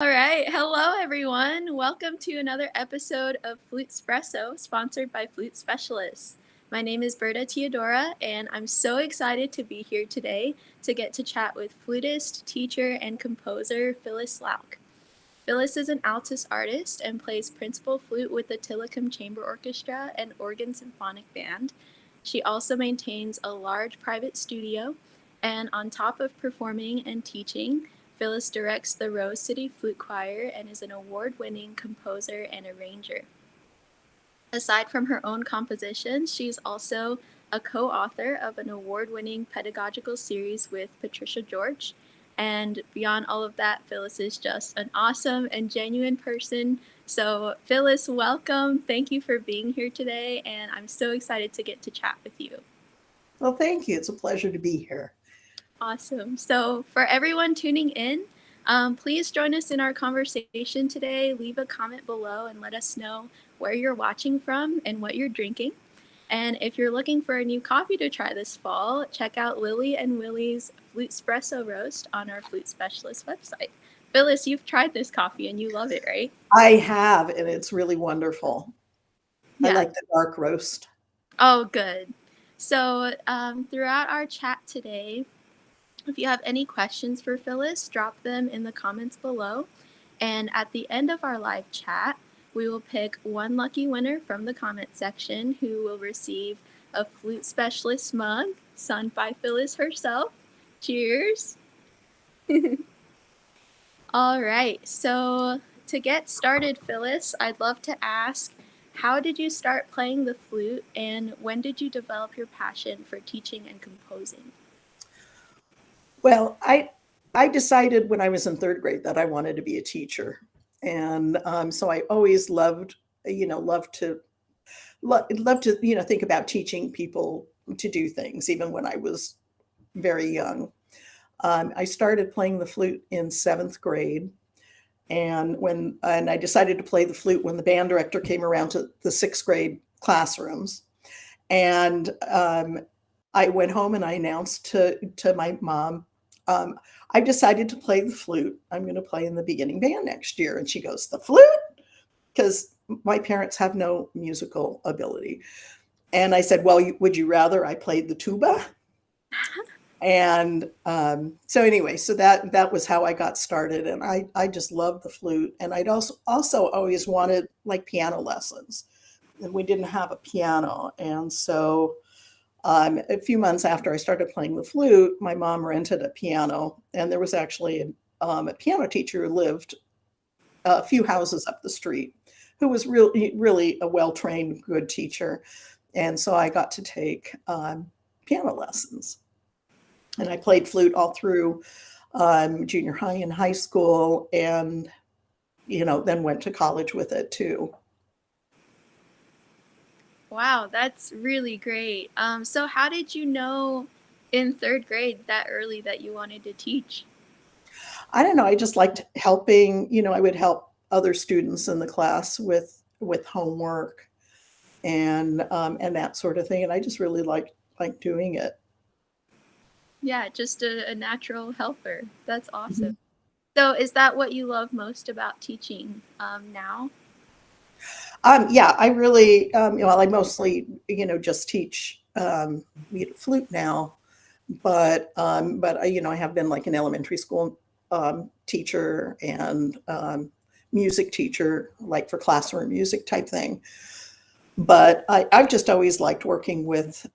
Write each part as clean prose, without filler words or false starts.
All right. Hello, everyone. Welcome to another episode of FluteSpresso, sponsored by Flute Specialists. My name is Berta Teodora, and I'm so excited to be here today to get to chat with flutist, teacher, and composer Phyllis Louke. Phyllis is an altus artist and plays principal flute with the Tillicum Chamber Orchestra and Oregon Symphonic Band. She also maintains a large private studio, and on top of performing and teaching, Phyllis directs the Rose City Flute Choir and is an award-winning composer and arranger. Aside from her own compositions, she's also a co-author of an award-winning pedagogical series with Patricia George. And beyond all of that, Phyllis is just an awesome and genuine person. So Phyllis, welcome. Thank you for being here today, and I'm so excited to get to chat with you. Well, thank you. It's a pleasure to be here. Awesome. So for everyone tuning in, please join us in our conversation today. Leave a comment below and let us know where you're watching from and what you're drinking. And if you're looking for a new coffee to try this fall, check out Lily and Willie's FluteSpresso Roast on our Flute Specialist website. Phyllis, you've tried this coffee and you love it, right? I have, and it's really wonderful. I Yeah. like the dark roast. Oh, good. So throughout our chat today, if you have any questions for Phyllis, drop them in the comments below. And at the end of our live chat, we will pick one lucky winner from the comment section who will receive a Flute Specialist mug signed by Phyllis herself. Cheers! All right, so to get started, Phyllis, I'd love to ask, how did you start playing the flute and when did you develop your passion for teaching and composing? Well, I decided when I was in third grade that I wanted to be a teacher, and so I always loved, loved to think about teaching people to do things, even when I was very young. I started playing the flute in seventh grade, and I decided to play the flute when the band director came around to the sixth grade classrooms, and I went home and I announced to my mom, I decided to play the flute. I'm going to play in the beginning band next year. And she goes, the flute? Because my parents have no musical ability. And I said, well, would you rather I played the tuba? And so anyway, so that was how I got started. And I just loved the flute. And I'd also always wanted like piano lessons. And we didn't have a piano. And so a few months after I started playing the flute, my mom rented a piano, and there was actually a piano teacher who lived a few houses up the street, who was really a well-trained, good teacher. And so I got to take piano lessons. And I played flute all through junior high and high school, and then went to college with it too. Wow, that's really great. So how did you know in third grade that early that you wanted to teach? I don't know. I just liked helping. I would help other students in the class with homework and that sort of thing. And I just really liked doing it. Yeah, just a natural helper. That's awesome. So is that what you love most about teaching now? Yeah, I really, I mostly, just teach flute now, but I have been like an elementary school teacher and music teacher, like for classroom music type thing. But I've just always liked working with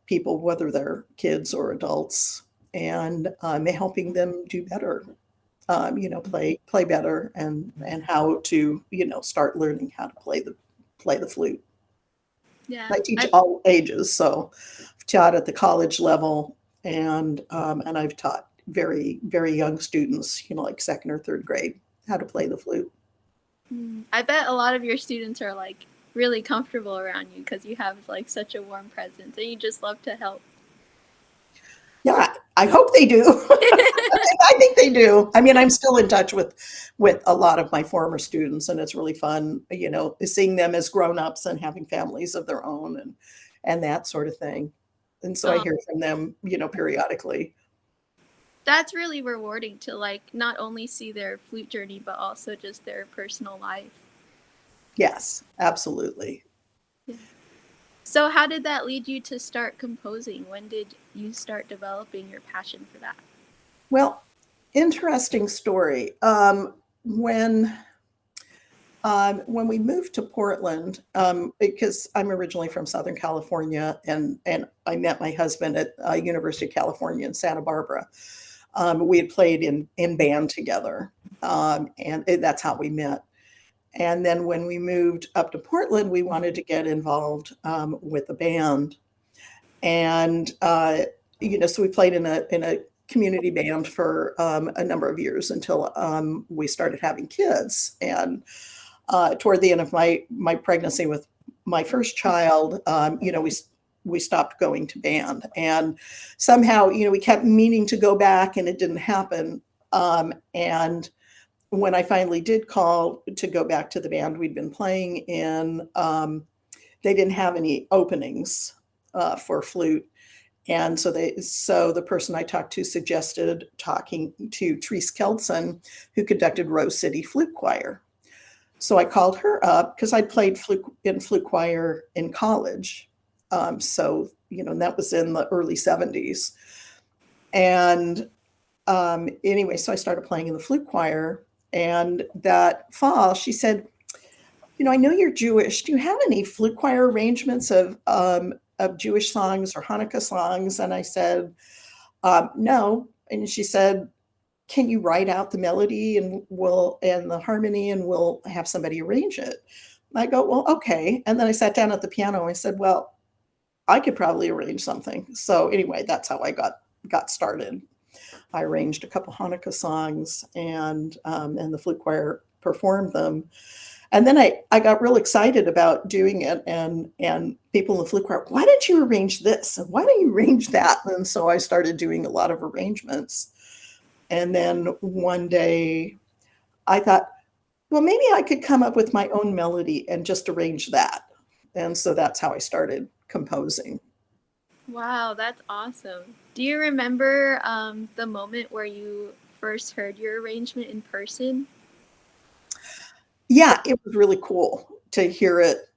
people, whether they're kids or adults, and helping them do better. Play better and how to start learning how to play the flute. Yeah. I teach all ages, so I've taught at the college level, and I've taught very very young students, like second or third grade, how to play the flute. I bet a lot of your students are like really comfortable around you because you have like such a warm presence and you just love to help. Yeah, I hope they do. I think they do. I mean, I'm still in touch with a lot of my former students, and it's really fun, seeing them as grown-ups and having families of their own and that sort of thing. And so I Oh, hear from them, periodically. That's really rewarding to like not only see their flute journey but also just their personal life. Yes, absolutely. Yeah. So how did that lead you to start composing? When did you start developing your passion for that? Well, interesting story. When we moved to Portland, because I'm originally from Southern California, and I met my husband at University of California in Santa Barbara. We had played in band together, and that's how we met. And then when we moved up to Portland, we wanted to get involved with the band, and so we played in a community band for a number of years until we started having kids. And toward the end of my pregnancy with my first child, we stopped going to band, and somehow we kept meaning to go back, and it didn't happen. And when I finally did call to go back to the band we'd been playing in, they didn't have any openings for flute. And so the person I talked to suggested talking to Therese Kelson, who conducted Rose City Flute Choir. So I called her up because I'd played flute choir in college. And that was in the early 70s. And anyway, so I started playing in the flute choir. And that fall, she said, I know you're Jewish. Do you have any flute choir arrangements of Jewish songs or Hanukkah songs? And I said, no. And she said, can you write out the melody and the harmony, and we'll have somebody arrange it? And I go, well, okay. And then I sat down at the piano and I said, well, I could probably arrange something. So anyway, that's how I got started. I arranged a couple Hanukkah songs, and the flute choir performed them. And then I got real excited about doing it, and people in the flute choir, why didn't you arrange this? And why don't you arrange that? And so I started doing a lot of arrangements. And then one day I thought, well, maybe I could come up with my own melody and just arrange that. And so that's how I started composing. Wow, that's awesome. Do you remember the moment where you first heard your arrangement in person? Yeah, it was really cool to hear it,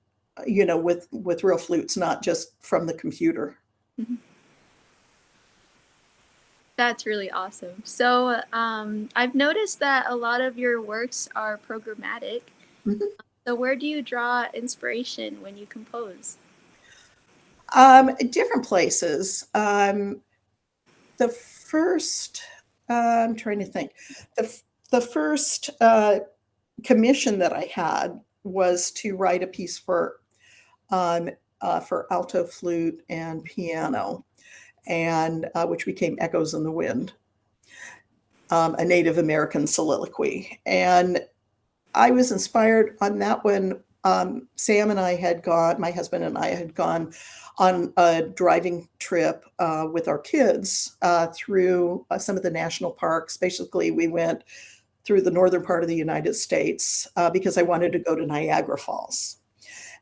with real flutes, not just from the computer. Mhm. That's really awesome. So I've noticed that a lot of your works are programmatic. Mhm. So where do you draw inspiration when you compose? Different places. The first, I'm trying to think. The first commission that I had was to write a piece for alto flute and piano, and which became Echoes in the Wind, a Native American soliloquy. And I was inspired on that one. Sam and I had gone, my husband and I had gone on a driving trip with our kids through some of the national parks. Basically, we went through the northern part of the United States because I wanted to go to Niagara Falls.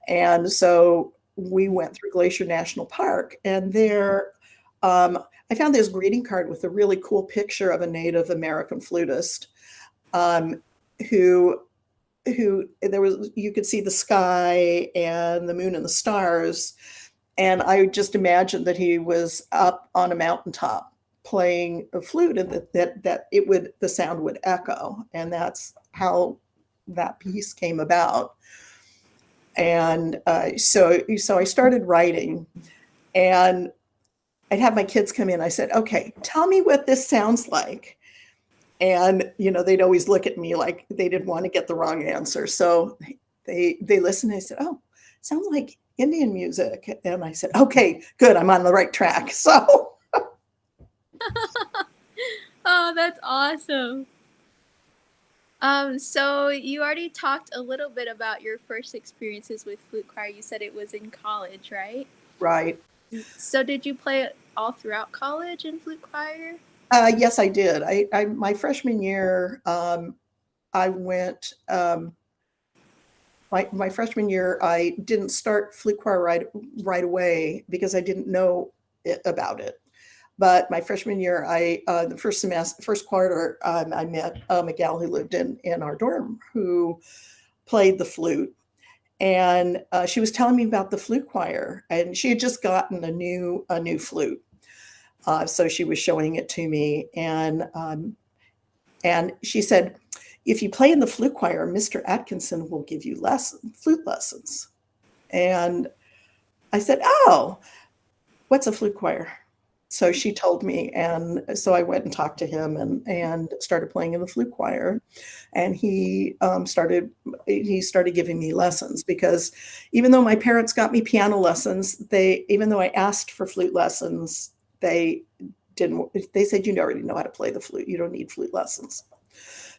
And so we went through Glacier National Park, and there I found this greeting card with a really cool picture of a Native American flutist um, who there was, you could see the sky and the moon and the stars, and I just imagined that he was up on a mountaintop playing a flute, and that the sound would echo, and that's how that piece came about. And so I started writing, and I'd have my kids come in. I said, okay, tell me what this sounds like. And they'd always look at me like they didn't want to get the wrong answer. So they listened. I said, oh, sounds like Indian music. And I said, okay, good, I'm on the right track. So Oh, that's awesome. So you already talked a little bit about your first experiences with flute choir. You said it was in college, right? right. So did you play it all throughout college in flute choir? Yes, I did. My freshman year, I went. My freshman year, I didn't start flute choir right away because I didn't know about it. But my freshman year, the first semester, first quarter, I met a gal who lived in our dorm who played the flute, and she was telling me about the flute choir, and she had just gotten a new flute, so she was showing it to me, and she said, "If you play in the flute choir, Mr. Atkinson will give you flute lessons." And I said, "Oh, what's a flute choir?" So she told me, and so I went and talked to him and started playing in the flute choir. And he started giving me lessons because even though my parents got me piano lessons, even though I asked for flute lessons, they didn't. They said, "You already know how to play the flute. You don't need flute lessons."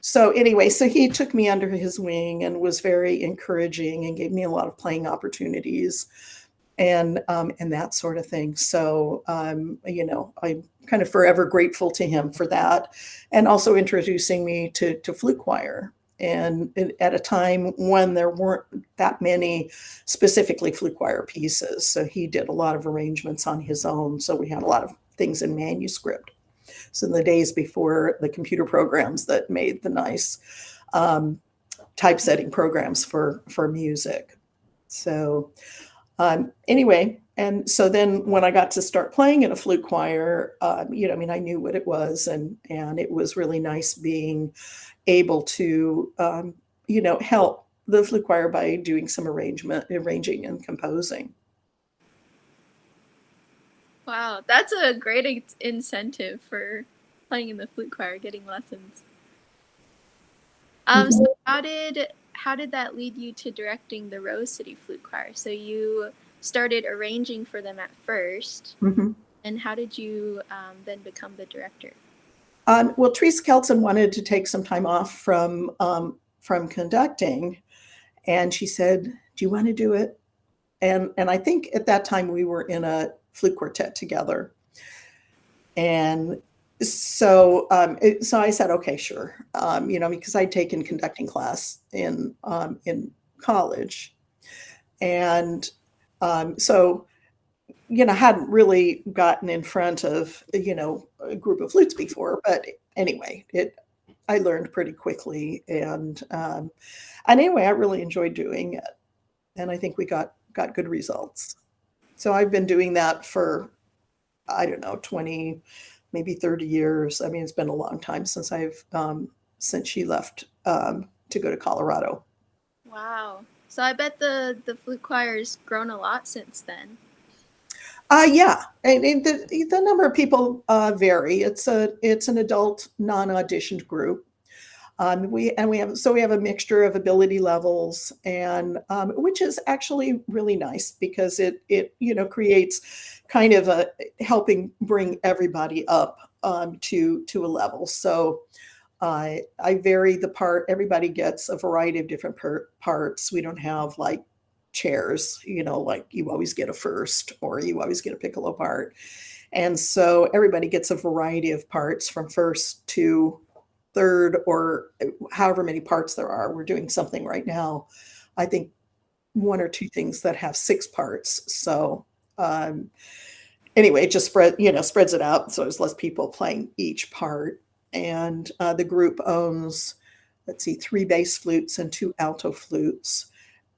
So anyway, so he took me under his wing and was very encouraging and gave me a lot of playing opportunities and that sort of thing. So I'm kind of forever grateful to him for that, and also introducing me to flute choir. And at a time when there weren't that many specifically flute choir pieces, so he did a lot of arrangements on his own. So we had a lot of things in manuscript. So in the days before the computer programs that made the nice typesetting programs for music. So anyway, and so then when I got to start playing in a flute choir, I mean, I knew what it was, and it was really nice being able to, help the flute choir by doing some arranging and composing. Wow, that's a great incentive for playing in the flute choir, getting lessons. So Mhm. how did that lead you to directing the Rose City Flute Choir? So you started arranging for them at first, Mhm. and how did you then become the director? Well, Teresa Kelton wanted to take some time off from conducting, and she said, "Do you want to do it?" And I think at that time we were in a flute quartet together, and so I said, "Okay, sure," because I'd taken conducting class in college, and so hadn't really gotten in front of a group of flutes before, but anyway, it I learned pretty quickly, and anyway, I really enjoyed doing it, and I think we got good results. So I've been doing that for, I don't know, 20, maybe 30 years. I mean, it's been a long time since she left to go to Colorado. Wow. So I bet the flute choir's grown a lot since then. Yeah, and the number of people vary. It's an adult non-auditioned group. We have a mixture of ability levels, and which is actually really nice because it creates kind of a helping bring everybody up to a level. So I vary the part. Everybody gets a variety of different parts. We don't have like chairs, like you always get a first or you always get a piccolo part. And so everybody gets a variety of parts from first to third or however many parts there are. We're doing something right now, I think one or two things that have six parts. So um, anyway, it just spreads it out. So there's less people playing each part. And the group owns, let's see, three bass flutes and two alto flutes.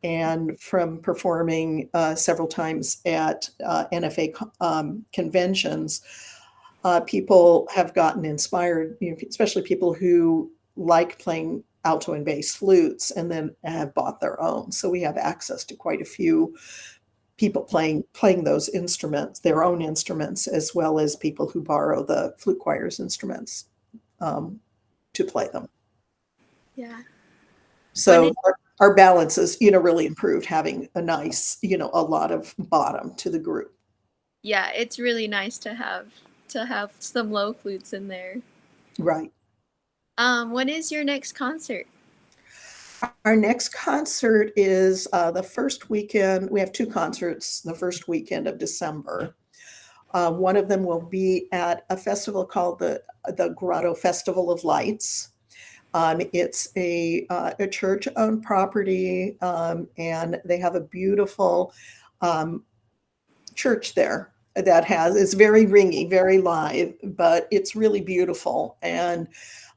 And from performing several times at NFA conventions, people have gotten inspired, especially people who like playing alto and bass flutes and then have bought their own. So we have access to quite a few people playing those instruments, their own instruments, as well as people who borrow the flute choir's instruments um, to play them. Yeah. When So it our balance is, really improved having a nice, a lot of bottom to the group. Yeah, it's really nice to have some low flutes in there. Right. When is your next concert? Our next concert is the first weekend. We have two concerts the first weekend of December. One of them will be at a festival called the Grotto Festival of Lights. It's a church-owned property, and they have a beautiful church there. that has, it's very ringy, very live, but it's really beautiful. And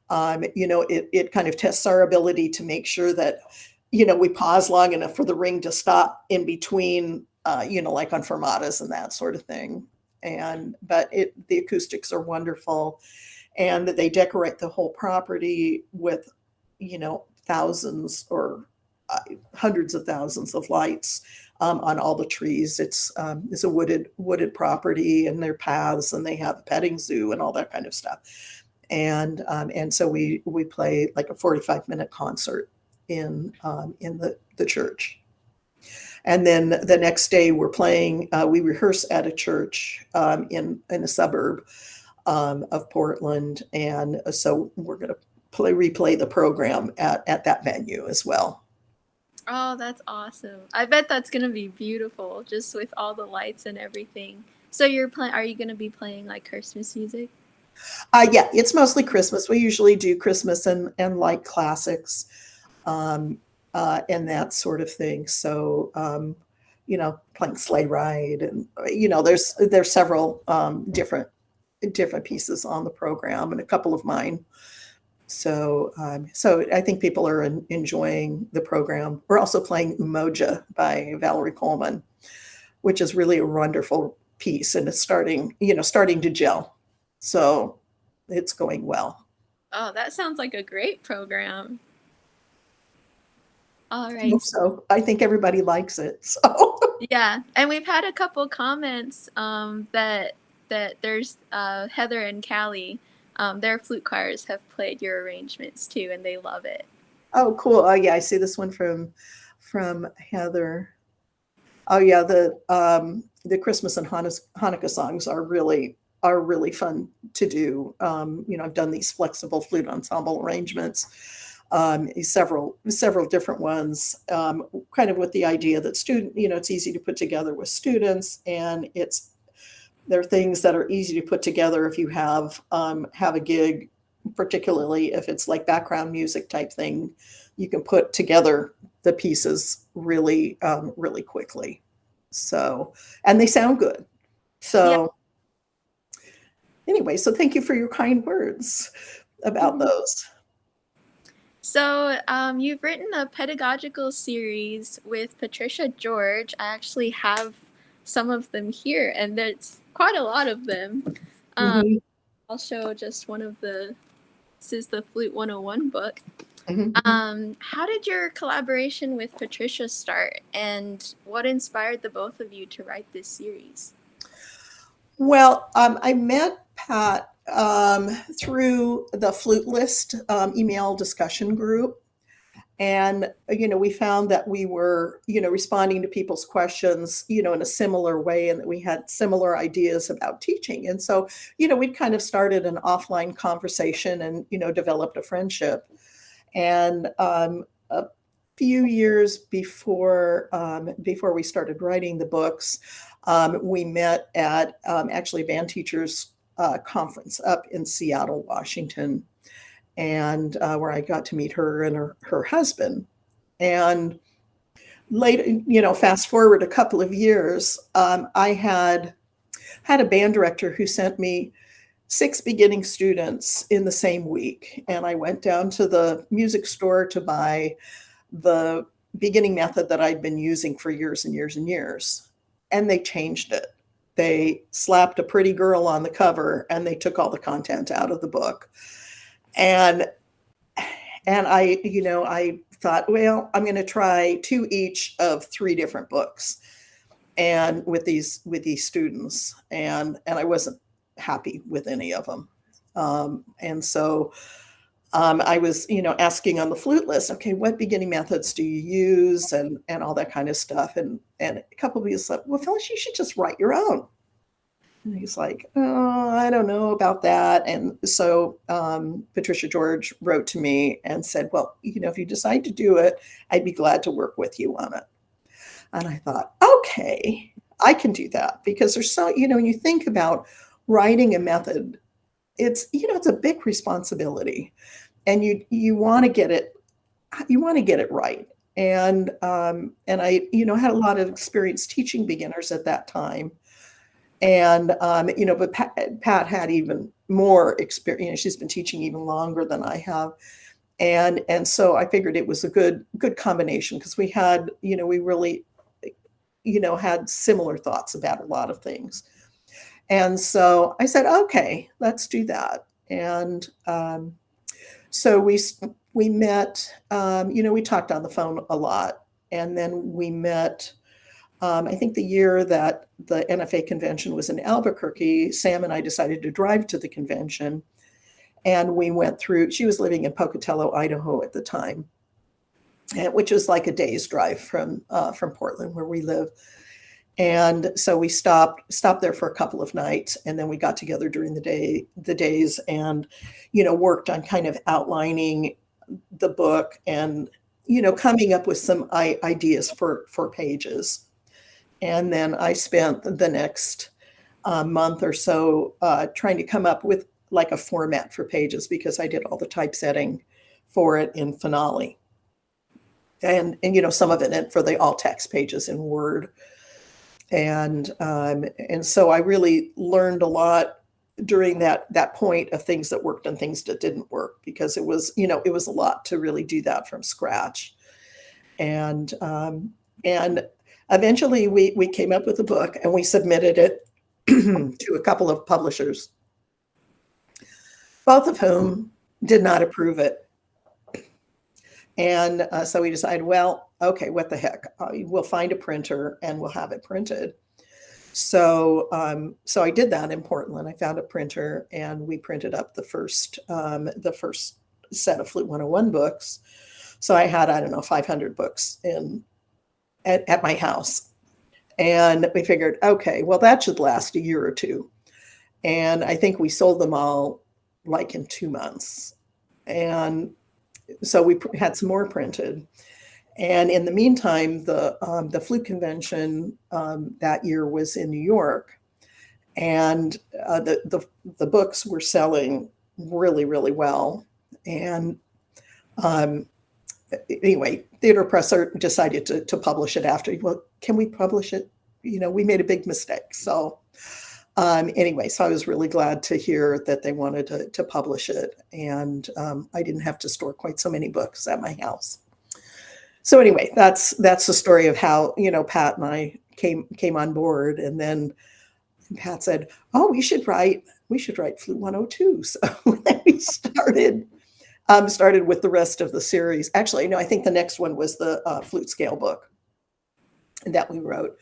it kind of tests our ability to make sure that, we pause long enough for the ring to stop in between, like on fermatas and that sort of thing. But the acoustics are wonderful, and they decorate the whole property with, thousands or hundreds of thousands of lights on all the trees. It's a wooded property, and there are paths, and they have a petting zoo and all that kind of stuff. And so we play like a 45-minute concert in the church. And then the next day we're playing. We rehearse at a church in a suburb of Portland, and so we're going to replay the program at that venue as well. Oh, that's awesome. I bet that's going to be beautiful, just with all the lights and everything. So are you going to be playing like Christmas music? Yeah, it's mostly Christmas. We usually do Christmas and light classics, and that sort of thing. So, playing Sleigh Ride, and there's several different pieces on the program, and a couple of mine. So I think people are enjoying the program. We're also playing Umoja by Valerie Coleman, which is really a wonderful piece, and it's starting to gel. So it's going well. Oh, that sounds like a great program. All right. So I think everybody likes it. So Yeah, and we've had a couple comments that there's Heather and Callie, their flute choirs have played your arrangements too, and they love it. oh, cool. Oh yeah, I see this one from Heather. Oh yeah, the Christmas and Hanukkah songs are really fun to do. I've done these flexible flute ensemble arrangements, several different ones, kind of with the idea that it's easy to put together with students, and there are things that are easy to put together if you have a gig, particularly if it's like background music type thing. You can put together the pieces really quickly. So, and they sound good. So anyway, so thank you for your kind words about those. So you've written a pedagogical series with Patricia George. I actually have some of them here, and there's quite a lot of them. I'll show just one of the. This is the Flute 101 book. How did your collaboration with Patricia start, and what inspired the both of you to write this series? Well, I met Pat through the Flute List email discussion group. And, we found that we were, responding to people's questions, in a similar way, and that we had similar ideas about teaching. And so, we'd kind of started an offline conversation and, developed a friendship. And a few years before we started writing the books, we met at actually a band teachers conference up in Seattle, Washington, and where I got to meet her and her husband. And later, fast forward a couple of years, I had a band director who sent me 6 beginning students in the same week. And I went down to the music store to buy the beginning method that I'd been using for years and years and years. And they changed it. They slapped a pretty girl on the cover, and they took all the content out of the book. And I thought, well, I'm going to try 2 each of 3 different books, and with these students, and I wasn't happy with any of them. And so I was, asking on the Flute List, okay, what beginning methods do you use, and all that kind of stuff. And a couple of people said, well, Phyllis, you should just write your own. And he's like, oh, I don't know about that. And so Patricia George wrote to me and said, well, if you decide to do it, I'd be glad to work with you on it. And I thought, okay, I can do that, because there's so, when you think about writing a method, it's a big responsibility, and you want to get it right. And I had a lot of experience teaching beginners at that time. And, but Pat had even more experience. She's been teaching even longer than I have. And so I figured it was a good combination because we really, had similar thoughts about a lot of things. And so I said, okay, let's do that. And so we met, we talked on the phone a lot. And then we met, I think the year that the NFA convention was in Albuquerque, Sam and I decided to drive to the convention. And we went through, she was living in Pocatello, Idaho at the time, which was like a day's drive from Portland, where we live. And so we stopped there for a couple of nights, and then we got together during the days, and worked on kind of outlining the book, and coming up with some ideas for pages. And then I spent the next month or so trying to come up with like a format for pages, because I did all the typesetting for it in Finale, and some of it for the all text pages in Word. And so I really learned a lot during that point of things that worked and things that didn't work, because it was a lot to really do that from scratch. And eventually we came up with a book, and we submitted it to a couple of publishers, both of whom did not approve it. And so we decided, well, okay, what the heck? We'll find a printer and we'll have it printed. So I did that in Portland. I found a printer, and we printed up the first set of Flute 101 books. So I had, I don't know, 500 books at my house. And we figured, okay, well, that should last a year or two. And I think we sold them all like in 2 months. And so we had some more printed. And in the meantime, the Flute convention that year was in New York, and the books were selling really, really well. And anyway, Theodore Presser decided to publish it after. Well, can we publish it? We made a big mistake. So anyway, so I was really glad to hear that they wanted to publish it, and I didn't have to store quite so many books at my house. So anyway, that's the story of how Pat and I came on board. And then Pat said, "Oh, we should write Flute 102." So then we started with the rest of the series. Actually, no, I think the next one was the flute scale book that we wrote,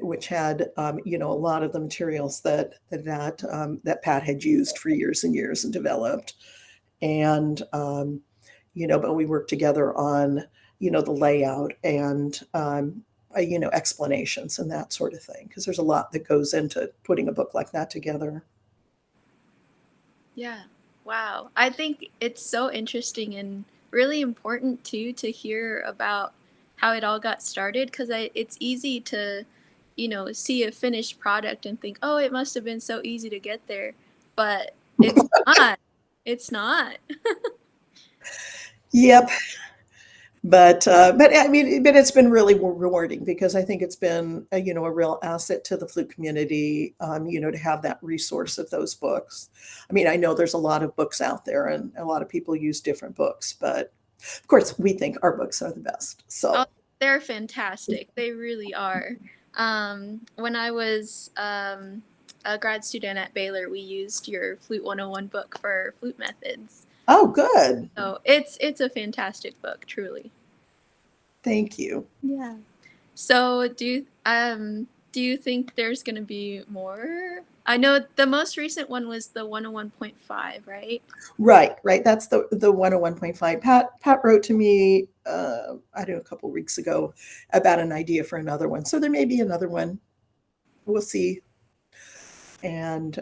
which had a lot of the materials that Pat had used for years and years and developed. And but we worked together on the layout and explanations and that sort of thing, because there's a lot that goes into putting a book like that together. Yeah. Wow. I think it's so interesting and really important too to hear about how it all got started, because it's easy to see a finished product and think, oh, it must have been so easy to get there, but it's not. It's not. Yep. But I mean, it's been really rewarding, because I think it's been a real asset to the flute community, to have that resource of those books. I mean, I know there's a lot of books out there, and a lot of people use different books, but of course we think our books are the best. So Oh, they're fantastic. They really are. When I was a grad student at Baylor, we used your Flute 101 book for flute methods. Oh, good. So it's a fantastic book, truly. Thank you. Yeah. So do you think there's gonna be more? I know the most recent one was the 101.5, right? Right. That's the 101.5. Pat wrote to me, I don't know, a couple of weeks ago about an idea for another one. So there may be another one. We'll see. And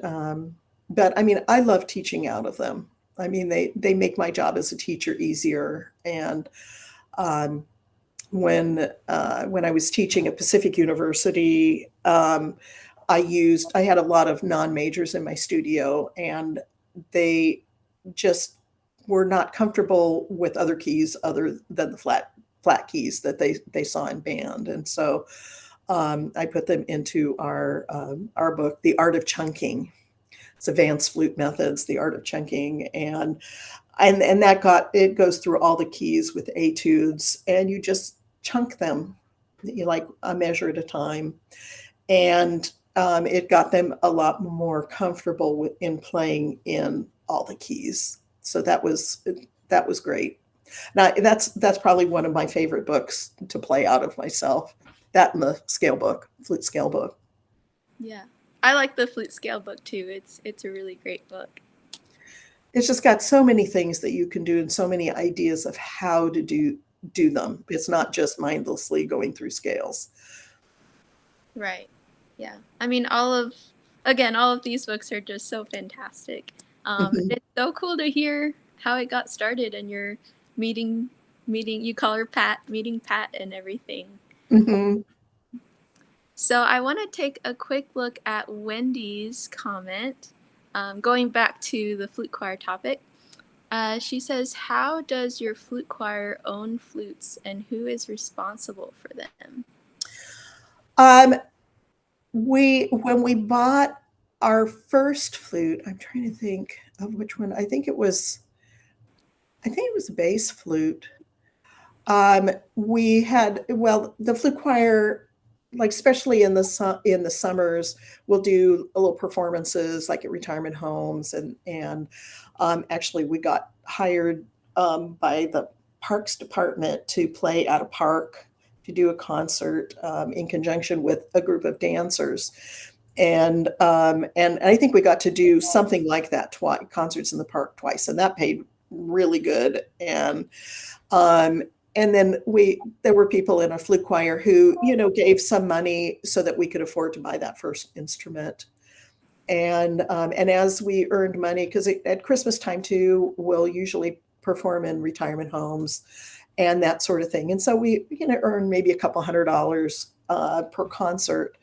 but I mean, I love teaching out of them. I mean, they make my job as a teacher easier. And when I was teaching at Pacific University, I had a lot of non-majors in my studio, and they just were not comfortable with other keys other than the flat keys that they saw in band. And so I put them into our book, The Art of Chunking. It's Advanced Flute Methods, The Art of Chunking, and it goes through all the keys with etudes, and you just chunk them, you like a measure at a time, and it got them a lot more comfortable in playing in all the keys. So that was great. Now that's probably one of my favorite books to play out of myself. That and the scale book, flute scale book. Yeah. I like the flute scale book too. It's a really great book. It's just got so many things that you can do and so many ideas of how to do them. It's not just mindlessly going through scales. Right. Yeah. I mean, all of these books are just so fantastic. Mhm. It's so cool to hear how it got started and your meeting, you call her Pat, meeting Pat and everything. Mhm. So I want to take a quick look at Wendy's comment, going back to the flute choir topic. She says, "How does your flute choir own flutes, and who is responsible for them?" Um, when we bought our first flute, I'm trying to think of which one. I think it was a bass flute. We had, well, the flute choir, like especially in in the summers, we'll do little performances like at retirement homes, and actually we got hired by the parks department to play at a park to do a concert in conjunction with a group of dancers. And I think we got to do something like that twice, concerts in the park twice, and that paid really good. Um, and then there were people in a flute choir who, gave some money so that we could afford to buy that first instrument. And as we earned money, because at Christmas time too, we'll usually perform in retirement homes and that sort of thing. And so we, earn maybe a couple $100 per concert.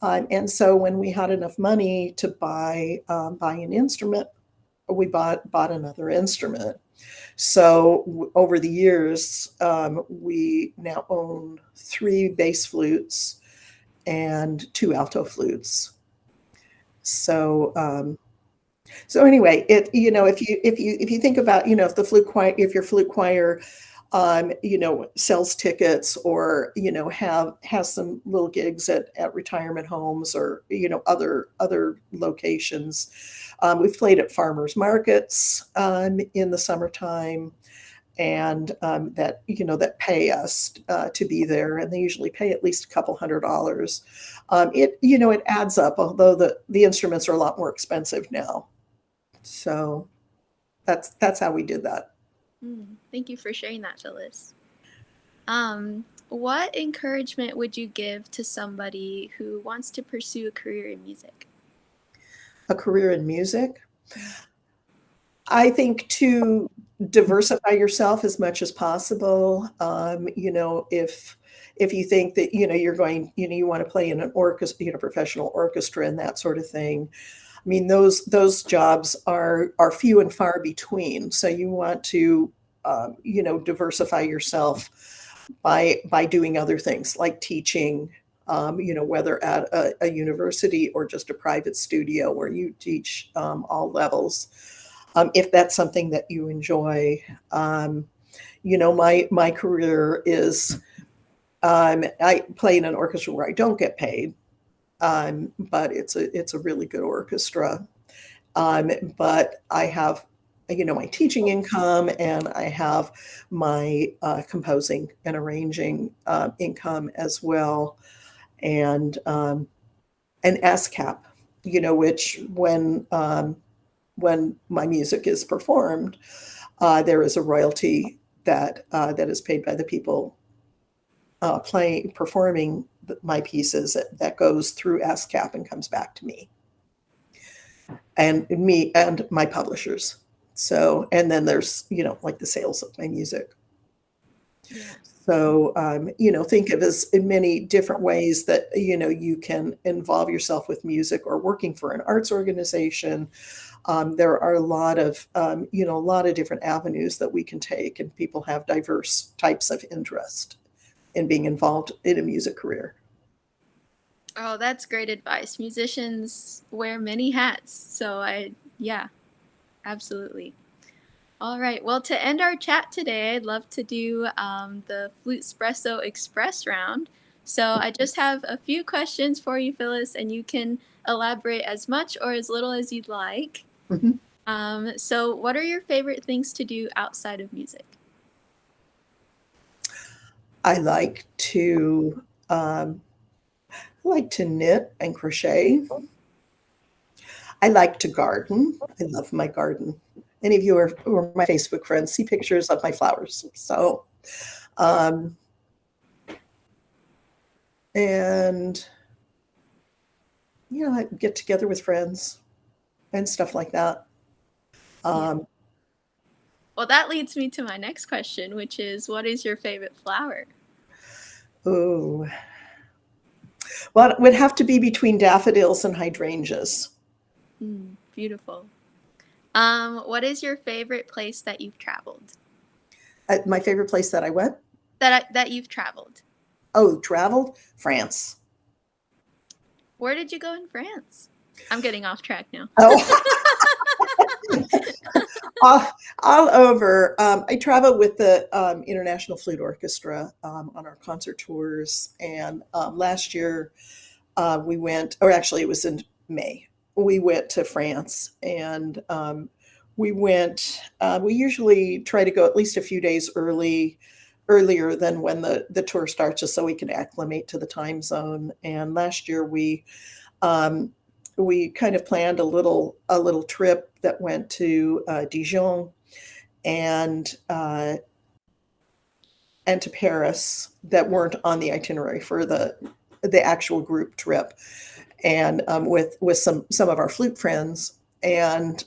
And so when we had enough money to buy an instrument, we bought another instrument. So over the years, we now own 3 bass flutes and 2 alto flutes. So so anyway, if you think about, if your flute choir sells tickets, or has some little gigs at retirement homes, or other locations. We've played at farmers markets in the summertime, and that pay us to be there, and they usually pay at least a couple $100. It adds up, although the instruments are a lot more expensive now. So that's how we did that. Thank you for sharing that, Phyllis. What encouragement would you give to somebody who wants to pursue a career in music? A career in music? I think to diversify yourself as much as possible. If you think that you want to play in an orchestra, professional orchestra and that sort of thing. I mean, those jobs are few and far between. So you want to diversify yourself by doing other things like teaching. Whether at a university or just a private studio where you teach all levels. If that's something that you enjoy. My career is, I play in an orchestra where I don't get paid, but it's a really good orchestra. But I have, my teaching income, and I have my composing and arranging income as well, and an ASCAP, which when my music is performed, there is a royalty that is paid by the people performing my pieces that goes through ASCAP and comes back to me and my publishers. So, and then there's, like the sales of my music. Yeah. So, think of as in many different ways that, you can involve yourself with music or working for an arts organization. There are a lot of, a lot of different avenues that we can take, and people have diverse types of interest in being involved in a music career. Oh, that's great advice. Musicians wear many hats. Yeah, absolutely. All right. Well, to end our chat today, I'd love to do the FluteSpresso Express round. So I just have a few questions for you, Phyllis, and you can elaborate as much or as little as you'd like. Mhm. So what are your favorite things to do outside of music? I like to knit and crochet. I like to garden. I love my garden. Any of you who are my Facebook friends see pictures of my flowers. So, um, and I get together with friends and stuff like that. Yeah. Um, Well, that leads me to my next question, which is what is your favorite flower? oh, well, it would have to be between daffodils and hydrangeas. Beautiful. What is your favorite place that you've traveled? My favorite place that I went, That you've traveled. oh, traveled, France. Where did you go in France? I'm getting off track now. Oh, all over. I traveled with the International Flute Orchestra on our concert tours, and last year we went, or actually it was in May. We went to France, and we went. We usually try to go at least a few days earlier than when the tour starts, just so we can acclimate to the time zone. And last year um, we kind of planned a little trip that went to Dijon and uh, and to Paris that weren't on the itinerary for the actual group trip, and with some of our flute friends, and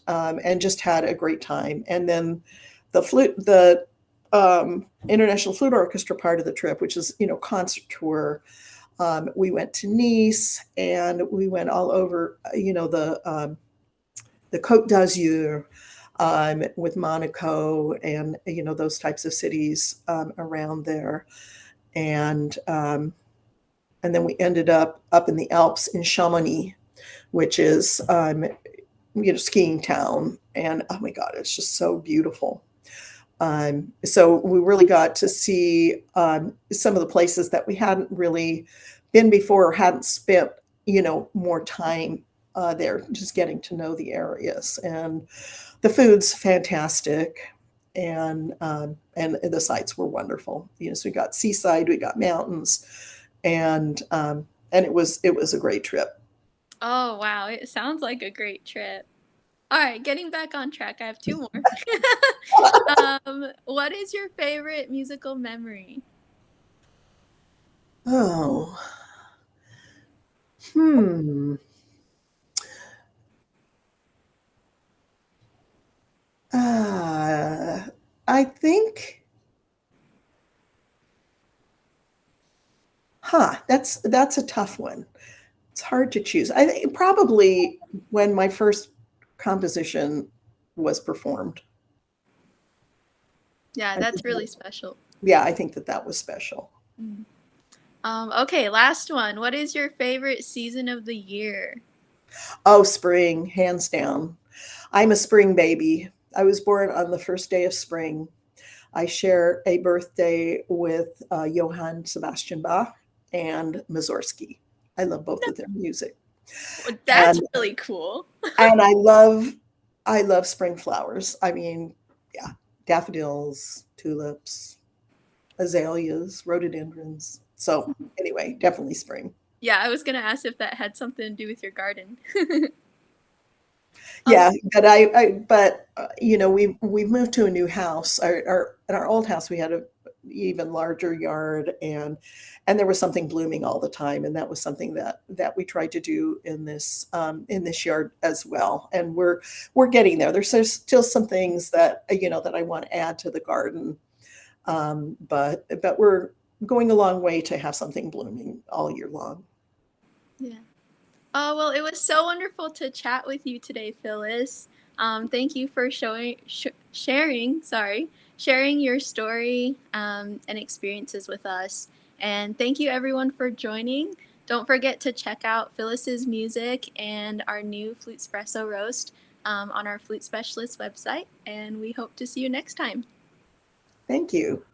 just had a great time. And then the International Flute Orchestra part of the trip, which is concert tour. We went to Nice, and we went all over, the Côte d'Azur, with Monaco, and those types of cities around there, and and then we ended up in the Alps in Chamonix, which is skiing town, and oh my God, it's just so beautiful. So we really got to see some of the places that we hadn't really been before, or hadn't spent more time there, just getting to know the areas. And the food's fantastic, and the sights were wonderful. So we got seaside, we got mountains, and it was a great trip. Oh, wow. It sounds like a great trip. All right, getting back on track. I have two more. What is your favorite musical memory? Oh, hmm. Uh, I think, that's a tough one. It's hard to choose. I think probably when my first composition was performed. Yeah, I that's think really that, special. yeah, I think that was special. Mm. Okay, last one. What is your favorite season of the year? Oh, spring, hands down. I'm a spring baby. I was born on the first day of spring. I share a birthday with Johann Sebastian Bach and Mussorgsky. I love both of their music, Well, that's and really cool. and I love spring flowers. I mean, yeah, daffodils, tulips, azaleas, rhododendrons. So anyway, definitely spring. Yeah, I was gonna ask if that had something to do with your garden. Um, Yeah, but we've moved to a new house. In our old house we had a even larger yard, and there was something blooming all the time, and that was something that we tried to do in this yard as well. And we're getting there. There's still some things that I want to add to the garden, but we're going a long way to have something blooming all year long. yeah. Oh, well, it was so wonderful to chat with you today, Phyllis. Thank you for sharing your story and experiences with us. And thank you, everyone, for joining. Don't forget to check out Phyllis's music and our new FluteSpresso roast on our Flute Specialist website, and we hope to see you next time. Thank you.